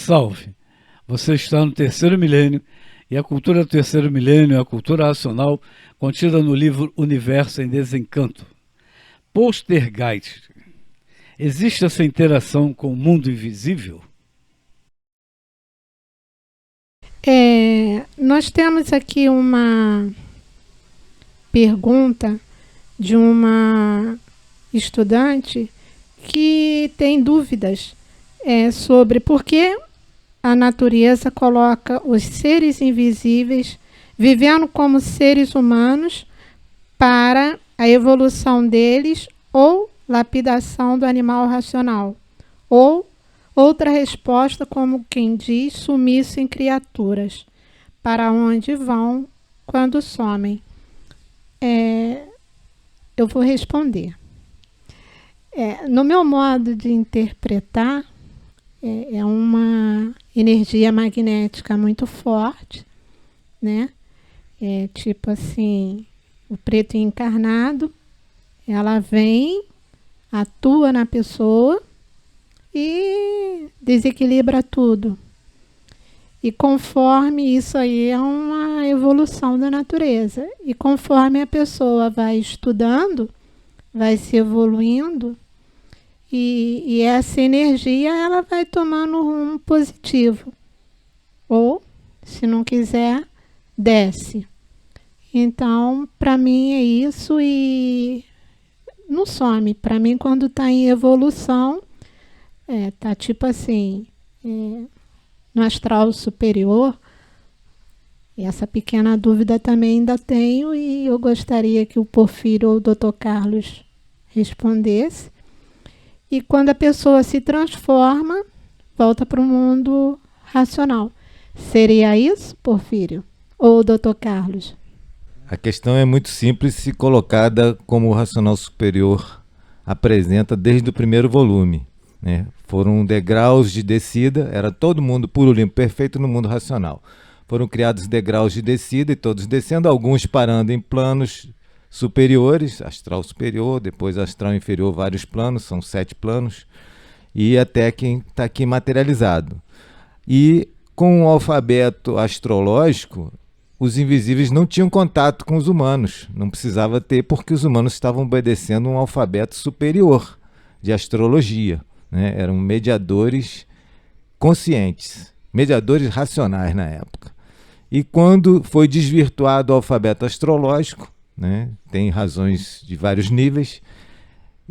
Salve! Você está no terceiro milênio e a cultura do terceiro milênio é a cultura racional contida no livro Universo em Desencanto. Poltergeist. Existe essa interação com o mundo invisível? Nós temos aqui uma pergunta de uma estudante que tem dúvidas sobre por que a natureza coloca os seres invisíveis vivendo como seres humanos para a evolução deles ou lapidação do animal racional. Ou outra resposta, como quem diz, sumiço em criaturas, para onde vão quando somem. Eu vou responder. No meu modo de interpretar, é uma energia magnética muito forte, né? Tipo assim, o preto encarnado, ela vem, atua na pessoa e desequilibra tudo. E conforme isso aí é uma evolução da natureza. E conforme a pessoa vai estudando, vai se evoluindo, e essa energia ela vai tomando um rumo positivo. Ou, se não quiser, desce. Então, para mim é isso e não some. Para mim, quando está em evolução, tá tipo assim, no astral superior. Essa pequena dúvida também ainda tenho e eu gostaria que o Porfírio ou o Dr. Carlos respondesse. E quando a pessoa se transforma, volta para o mundo racional. Seria isso, Porfírio? Ou o Dr. Carlos? A questão é muito simples se colocada como o racional superior apresenta desde o primeiro volume, né? Foram degraus de descida, era todo mundo puro, limpo, perfeito no mundo racional. Foram criados degraus de descida e todos descendo, alguns parando em planos superiores, astral superior, depois astral inferior, vários planos, são 7 planos, e até quem está aqui materializado. E com o alfabeto astrológico, os invisíveis não tinham contato com os humanos, não precisava ter, porque os humanos estavam obedecendo um alfabeto superior de astrologia, né? Eram mediadores conscientes, mediadores racionais na época. E quando foi desvirtuado o alfabeto astrológico, né? Tem razões de vários níveis,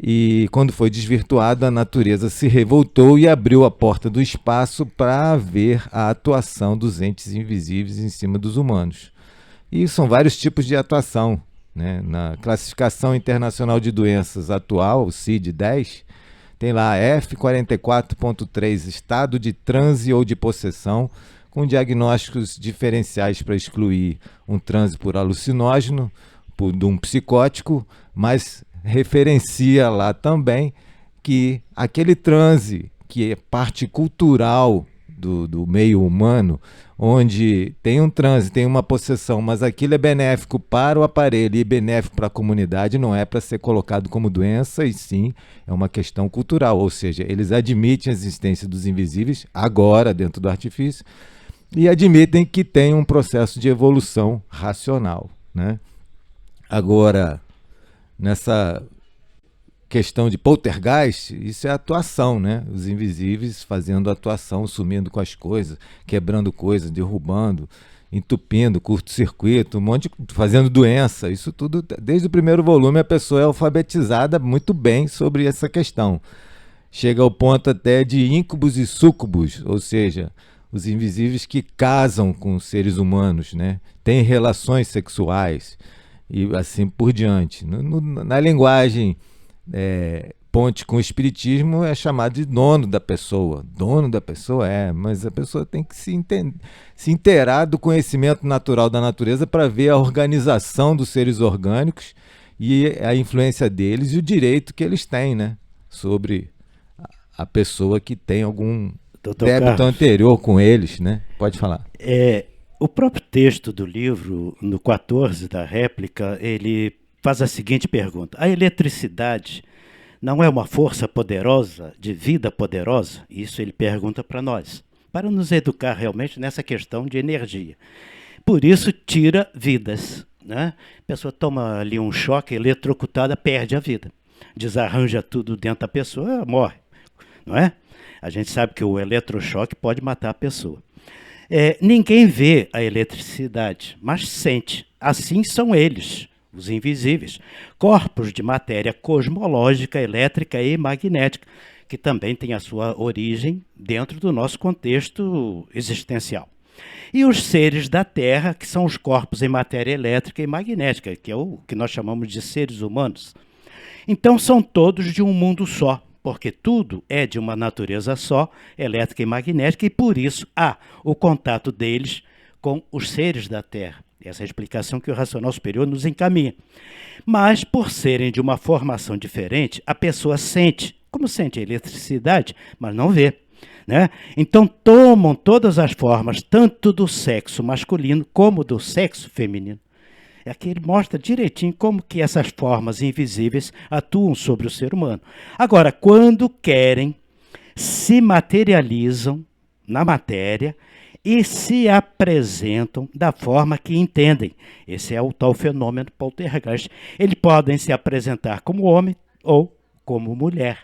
e quando foi desvirtuado, a natureza se revoltou e abriu a porta do espaço para ver a atuação dos entes invisíveis em cima dos humanos. E são vários tipos de atuação, né? Na classificação internacional de doenças atual, o CID-10, tem lá F44.3, estado de transe ou de possessão, com diagnósticos diferenciais para excluir um transe por alucinógeno, de um psicótico, mas referencia lá também que aquele transe, que é parte cultural do meio humano, onde tem um transe, tem uma possessão, mas aquilo é benéfico para o aparelho e benéfico para a comunidade, não é para ser colocado como doença, e sim é uma questão cultural, ou seja, eles admitem a existência dos invisíveis, agora dentro do artifício, e admitem que tem um processo de evolução racional, né? Agora, nessa questão de poltergeist, isso é atuação, né? Os invisíveis fazendo atuação, sumindo com as coisas, quebrando coisas, derrubando, entupindo, curto-circuito, fazendo doença. Isso tudo, desde o primeiro volume, a pessoa é alfabetizada muito bem sobre essa questão. Chega ao ponto até de íncubos e súcubos, ou seja, os invisíveis que casam com os seres humanos, né? Têm relações sexuais e assim por diante. Na linguagem ponte com o espiritismo é chamado de dono da pessoa. Dono da pessoa mas a pessoa tem que se inteirar do conhecimento natural da natureza para ver a organização dos seres orgânicos e a influência deles e o direito que eles têm, né, sobre a pessoa que tem algum débito anterior com eles, né? Pode falar. O próprio texto do livro, no 14 da réplica, ele faz a seguinte pergunta: a eletricidade não é uma força poderosa, de vida poderosa? Isso ele pergunta para nós. para nos educar realmente nessa questão de energia. Por isso, tira vidas, né? A pessoa toma ali um choque, eletrocutada, perde a vida. Desarranja tudo dentro da pessoa, morre, não é? A gente sabe que o eletrochoque pode matar a pessoa. Ninguém vê a eletricidade, mas sente. Assim são eles, os invisíveis, corpos de matéria cosmológica, elétrica e magnética, que também tem a sua origem dentro do nosso contexto existencial. E os seres da Terra, que são os corpos em matéria elétrica e magnética, que é o que nós chamamos de seres humanos. Então são todos de um mundo só, porque tudo é de uma natureza só, elétrica e magnética, e por isso há o contato deles com os seres da Terra. Essa é a explicação que o racional superior nos encaminha. Mas, por serem de uma formação diferente, a pessoa sente, como sente a eletricidade, mas não vê, né? Então tomam todas as formas, tanto do sexo masculino como do sexo feminino. Aqui ele mostra direitinho como que essas formas invisíveis atuam sobre o ser humano. Agora, quando querem, se materializam na matéria e se apresentam da forma que entendem. Esse é o tal fenômeno poltergeist. Eles podem se apresentar como homem ou como mulher.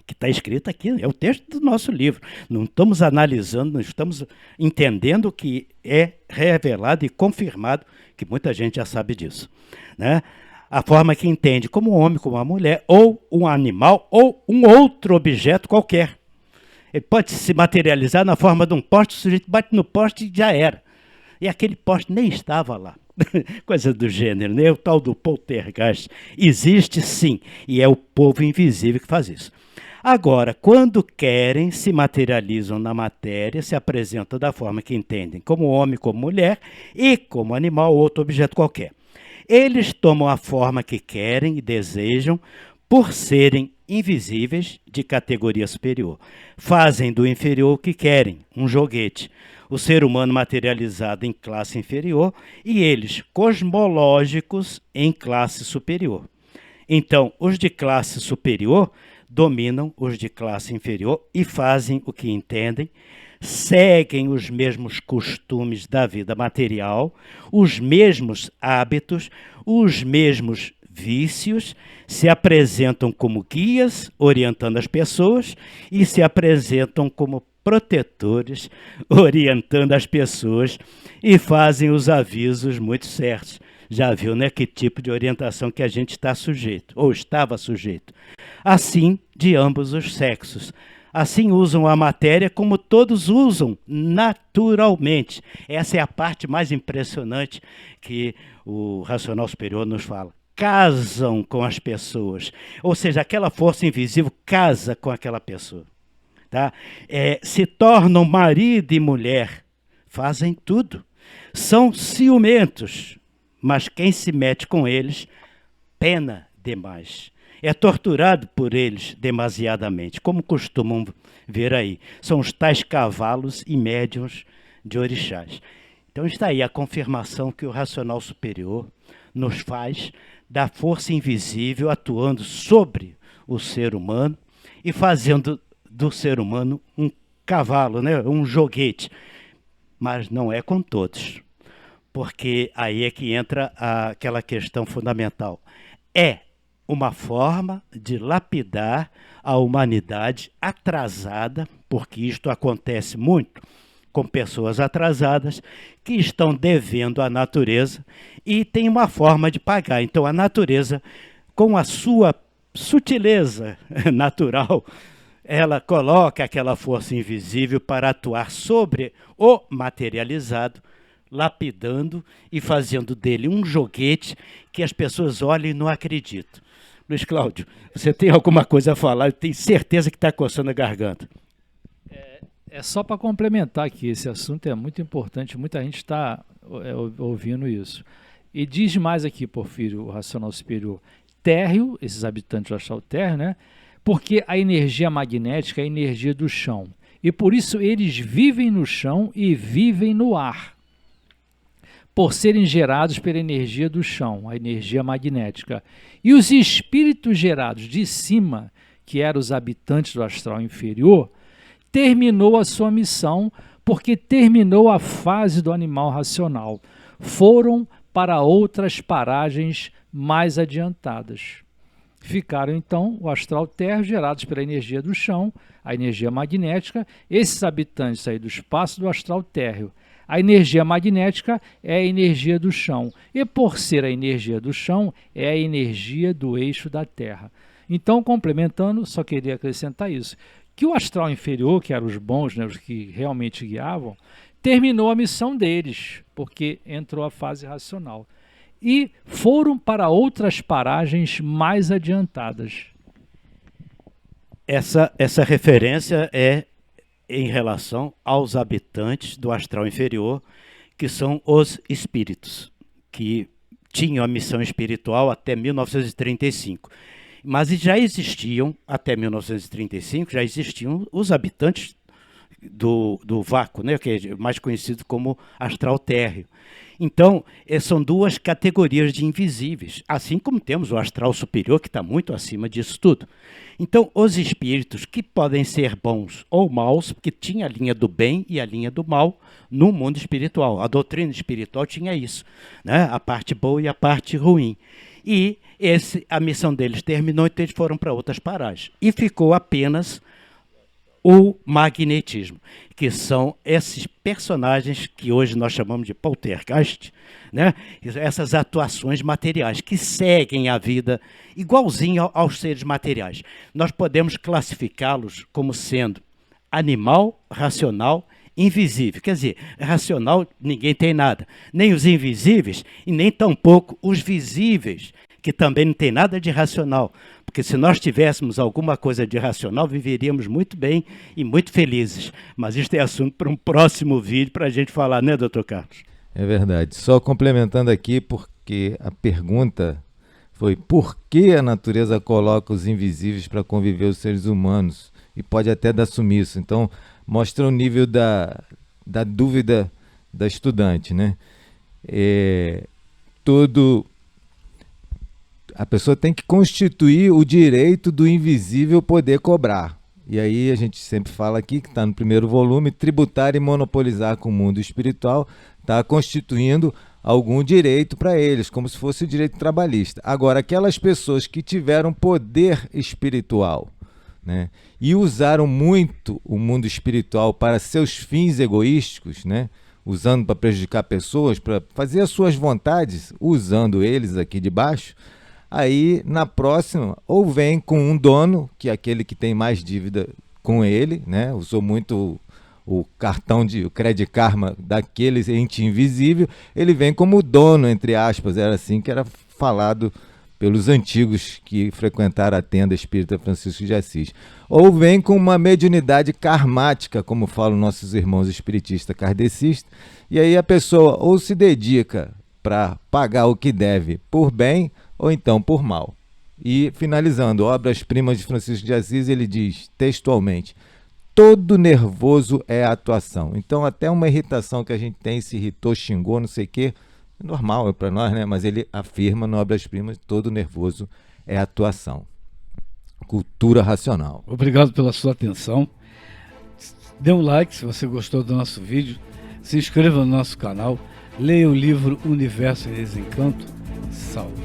Que está escrito aqui, é o texto do nosso livro. Não estamos analisando, não estamos entendendo o que é revelado e confirmado, que muita gente já sabe disso, né? A forma que entende como um homem, como uma mulher, ou um animal, ou um outro objeto qualquer. Ele pode se materializar na forma de um poste, o sujeito bate no poste e já era. E aquele poste nem estava lá. Coisa do gênero, né? O tal do poltergeist existe sim, e é o povo invisível que faz isso. Agora, quando querem, se materializam na matéria, se apresentam da forma que entendem, como homem, como mulher, e como animal ou outro objeto qualquer. Eles tomam a forma que querem e desejam por serem invisíveis de categoria superior. Fazem do inferior o que querem, um joguete. O ser humano materializado em classe inferior e eles cosmológicos em classe superior. Então, os de classe superior dominam os de classe inferior e fazem o que entendem, seguem os mesmos costumes da vida material, os mesmos hábitos, os mesmos vícios, se apresentam como guias, orientando as pessoas, e se apresentam como protetores, orientando as pessoas, e fazem os avisos muito certos. Já viu, né, que tipo de orientação que a gente está sujeito, ou estava sujeito. Assim, de ambos os sexos. Assim usam a matéria como todos usam naturalmente. Essa é a parte mais impressionante que o racional superior nos fala. Casam com as pessoas. Ou seja, aquela força invisível casa com aquela pessoa. Tá? Se tornam marido e mulher. Fazem tudo. São ciumentos. Mas quem se mete com eles, pena demais. É torturado por eles demasiadamente, como costumam ver aí. São os tais cavalos e médiuns de orixás. Então está aí a confirmação que o racional superior nos faz da força invisível atuando sobre o ser humano e fazendo do ser humano um cavalo, né? Um joguete. Mas não é com todos. Porque aí é que entra aquela questão fundamental. É uma forma de lapidar a humanidade atrasada, porque isto acontece muito com pessoas atrasadas que estão devendo à natureza e tem uma forma de pagar. Então a natureza, com a sua sutileza natural, ela coloca aquela força invisível para atuar sobre o materializado, lapidando e fazendo dele um joguete que as pessoas olham e não acreditam. Luiz Cláudio, você tem alguma coisa a falar? Eu tenho certeza que está coçando a garganta. É só para complementar aqui, esse assunto é muito importante, muita gente está ouvindo isso. E diz mais aqui, Porfírio, o racional superior, térreo, esses habitantes do astral térreo, né? Porque a energia magnética é a energia do chão. E por isso eles vivem no chão e vivem no ar. Por serem gerados pela energia do chão, a energia magnética. E os espíritos gerados de cima, que eram os habitantes do astral inferior, terminou a sua missão, porque terminou a fase do animal racional. Foram para outras paragens mais adiantadas. Ficaram, então, o astral térreo, gerados pela energia do chão, a energia magnética. Esses habitantes aí do espaço do astral térreo. A energia magnética é a energia do chão. E por ser a energia do chão, é a energia do eixo da Terra. Então, complementando, só queria acrescentar isso, que o astral inferior, que eram os bons, né, os que realmente guiavam, terminou a missão deles, porque entrou a fase racional. E foram para outras paragens mais adiantadas. Essa referência é em relação aos habitantes do astral inferior, que são os espíritos, que tinham a missão espiritual até 1935. Mas já existiam, até 1935, já existiam os habitantes do vácuo, né, que é mais conhecido como astral térreo. Então, são duas categorias de invisíveis, assim como temos o astral superior, que está muito acima disso tudo. Então, os espíritos que podem ser bons ou maus, porque tinha a linha do bem e a linha do mal no mundo espiritual. A doutrina espiritual tinha isso, né? A parte boa e a parte ruim. E a missão deles terminou, então eles foram para outras paragens. E ficou apenas o magnetismo, que são esses personagens que hoje nós chamamos de poltergeist, né? Essas atuações materiais que seguem a vida igualzinho aos seres materiais. Nós podemos classificá-los como sendo animal, racional, invisível. Quer dizer, racional ninguém tem nada, nem os invisíveis e nem tampouco os visíveis, que também não tem nada de racional, porque se nós tivéssemos alguma coisa de racional, viveríamos muito bem e muito felizes. Mas isso é assunto para um próximo vídeo para a gente falar, né, doutor Carlos? É verdade. Só complementando aqui, porque a pergunta foi por que a natureza coloca os invisíveis para conviver os seres humanos? E pode até dar sumiço. Então, mostra o nível da dúvida da estudante, né? A pessoa tem que constituir o direito do invisível poder cobrar. E aí a gente sempre fala aqui, que está no primeiro volume, tributar e monopolizar com o mundo espiritual, está constituindo algum direito para eles, como se fosse o direito trabalhista. Agora, aquelas pessoas que tiveram poder espiritual, né, e usaram muito o mundo espiritual para seus fins egoísticos, né, usando para prejudicar pessoas, para fazer as suas vontades, usando eles aqui de baixo, aí na próxima ou vem com um dono, que é aquele que tem mais dívida com ele, né, usou muito o cartão o Credit Karma daquele ente invisível, ele vem como dono, entre aspas, era assim que era falado pelos antigos que frequentaram a tenda espírita Francisco de Assis. Ou vem com uma mediunidade karmática, como falam nossos irmãos espiritistas kardecistas, e aí a pessoa ou se dedica para pagar o que deve por bem, ou então por mal. E finalizando, Obras-Primas de Francisco de Assis, ele diz textualmente: todo nervoso é atuação. Então até uma irritação que a gente tem, se irritou, xingou, não sei o quê, é normal para nós, né? Mas ele afirma no Obras-Primas: todo nervoso é atuação. Cultura racional. Obrigado pela sua atenção. Dê um like se você gostou do nosso vídeo. Se inscreva no nosso canal. Leia o livro Universo em Desencanto. Salve.